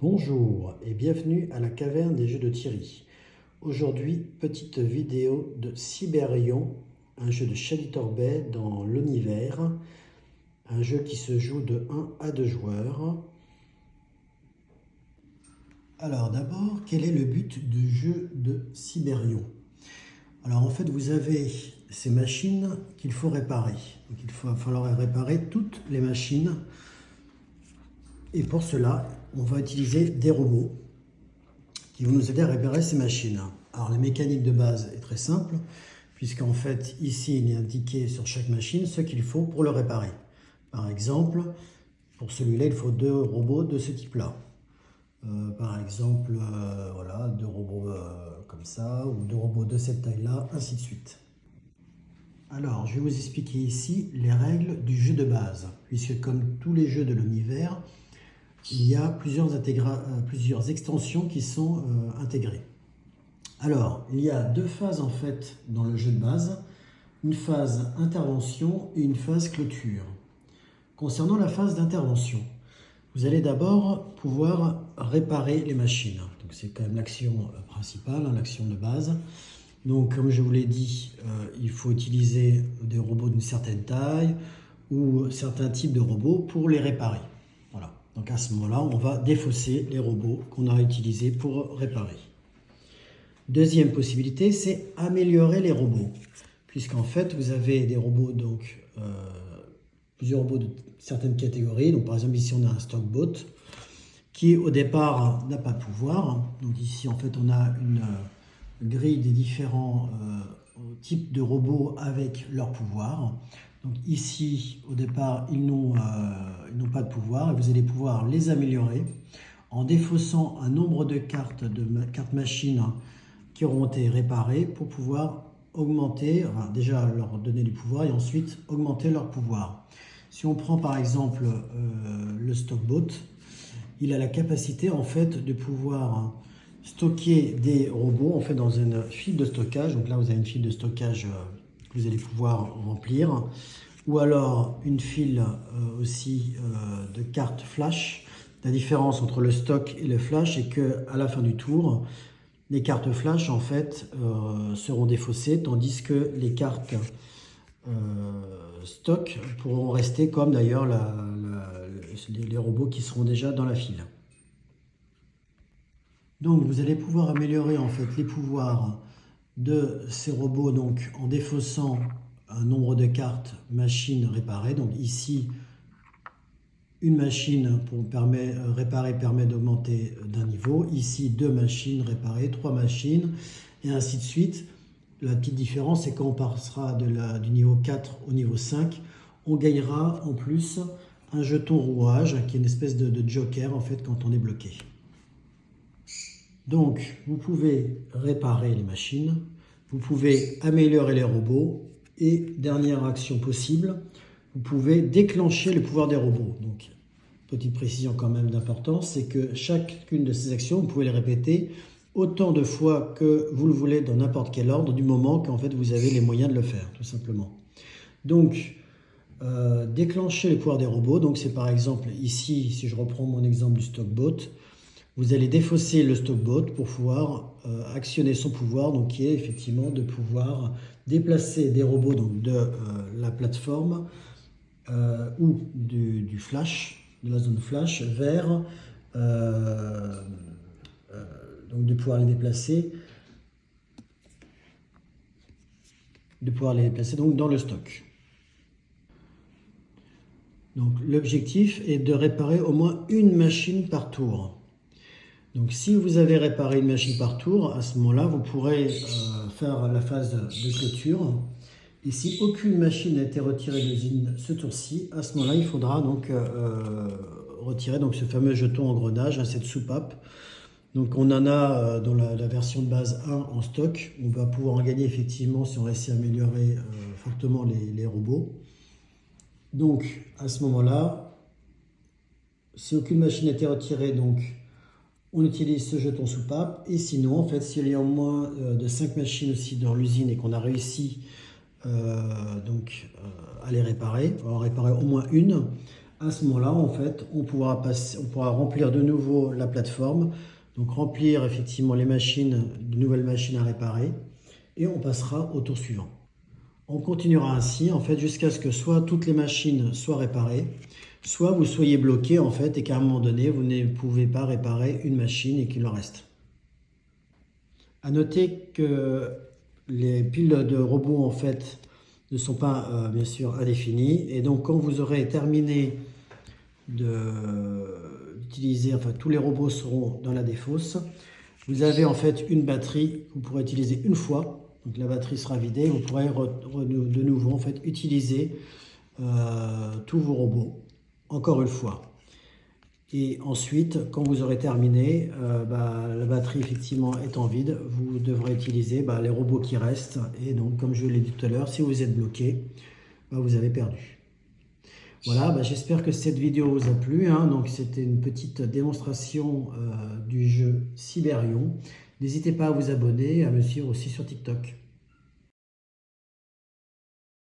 Bonjour et bienvenue à la caverne des jeux de Thierry. Aujourd'hui, petite vidéo de Cyberion, un jeu de Chalitor Bay dans l'univers, un jeu qui se joue de 1 à 2 joueurs. Alors d'abord, quel est le but du jeu de Cyberion? Alors en fait, vous avez ces machines qu'il faut réparer. Donc il va falloir réparer toutes les machines. Et pour cela, on va utiliser des robots qui vont nous aider à réparer ces machines. Alors la mécanique de base est très simple, puisqu'en fait ici il est indiqué sur chaque machine ce qu'il faut pour le réparer. Par exemple, pour celui-là il faut 2 robots de ce type-là. Par exemple, voilà, 2 robots comme ça, ou 2 robots de cette taille-là, ainsi de suite. Alors, je vais vous expliquer ici les règles du jeu de base, puisque comme tous les jeux de l'univers, il y a plusieurs extensions qui sont intégrées. Alors, il y a 2 phases en fait dans le jeu de base, une phase intervention et une phase clôture. Concernant la phase d'intervention, vous allez d'abord pouvoir réparer les machines. Donc c'est quand même l'action principale, l'action de base. Donc comme je vous l'ai dit, il faut utiliser des robots d'une certaine taille ou certains types de robots pour les réparer. Voilà. Donc à ce moment-là, on va défausser les robots qu'on a utilisés pour réparer. Deuxième possibilité, c'est améliorer les robots. Puisqu'en fait, vous avez des robots, donc plusieurs robots de certaines catégories. Donc par exemple, ici, on a un stockbot qui au départ n'a pas de pouvoir. Donc ici, en fait, on a une grille des différents types de robots avec leur pouvoir. Donc ici, au départ, ils n'ont pas de pouvoir et vous allez pouvoir les améliorer en défaussant un nombre de cartes machines qui auront été réparées pour pouvoir augmenter, enfin, déjà leur donner du pouvoir et ensuite augmenter leur pouvoir. Si on prend par exemple le stockbot, il a la capacité en fait de pouvoir stocker des robots en fait dans une file de stockage. Donc là, vous avez une file de stockage que vous allez pouvoir remplir, ou alors une file aussi de cartes flash. La différence entre le stock et le flash est que à la fin du tour, les cartes flash en fait seront défaussées, tandis que les cartes stock pourront rester comme d'ailleurs les robots qui seront déjà dans la file. Donc vous allez pouvoir améliorer en fait les pouvoirs de ces robots donc en défaussant un nombre de cartes machines réparées. Donc ici, une machine pour réparer permet d'augmenter d'un niveau. Ici, 2 machines réparées, 3 machines, et ainsi de suite. La petite différence, c'est quand on passera du niveau 4 au niveau 5, on gagnera en plus un jeton rouage, qui est une espèce de joker en fait quand on est bloqué. Donc, vous pouvez réparer les machines, vous pouvez améliorer les robots, et dernière action possible, vous pouvez déclencher le pouvoir des robots. Donc, petite précision quand même d'importance, c'est que chacune de ces actions, vous pouvez les répéter autant de fois que vous le voulez dans n'importe quel ordre, du moment qu'en fait vous avez les moyens de le faire, tout simplement. Donc, déclencher le pouvoir des robots, donc c'est par exemple ici, si je reprends mon exemple du stockbot, vous allez défausser le stockbot pour pouvoir actionner son pouvoir, donc qui est effectivement de pouvoir déplacer des robots donc, de la plateforme ou du flash, de la zone flash, vers donc de pouvoir les déplacer, donc dans le stock. Donc l'objectif est de réparer au moins une machine par tour. Donc si vous avez réparé une machine par tour, à ce moment-là, vous pourrez faire la phase de clôture. Et si aucune machine n'a été retirée de l'usine ce tour-ci, à ce moment-là, il faudra donc retirer donc, ce fameux jeton engrenage, cette soupape. Donc on en a dans la version de base 1 en stock. On va pouvoir en gagner effectivement si on réussit à améliorer fortement les robots. Donc à ce moment-là, si aucune machine n'a été retirée, donc on utilise ce jeton soupape. Et sinon, en fait, s'il y a au moins de 5 machines aussi dans l'usine et qu'on a réussi à les réparer, on va en réparer au moins une, À ce moment-là, en fait, on pourra remplir de nouveau la plateforme, donc remplir effectivement les machines, de nouvelles machines à réparer, et on passera au tour suivant. On continuera ainsi en fait jusqu'à ce que soit toutes les machines soient réparées, soit vous soyez bloqué en fait et qu'à un moment donné vous ne pouvez pas réparer une machine et qu'il en reste. À noter que les piles de robots en fait ne sont pas bien sûr indéfinies et donc quand vous aurez terminé d'utiliser, enfin tous les robots seront dans la défausse, vous avez en fait une batterie que vous pourrez utiliser une fois. Donc la batterie sera vidée, vous pourrez de nouveau en fait utiliser tous vos robots encore une fois. Et ensuite, quand vous aurez terminé, la batterie effectivement étant vide, vous devrez utiliser les robots qui restent. Et donc, comme je l'ai dit tout à l'heure, si vous êtes bloqué, vous avez perdu. Voilà, j'espère que cette vidéo vous a plu. Donc, c'était une petite démonstration du jeu Cyberion. N'hésitez pas à vous abonner et à me suivre aussi sur TikTok.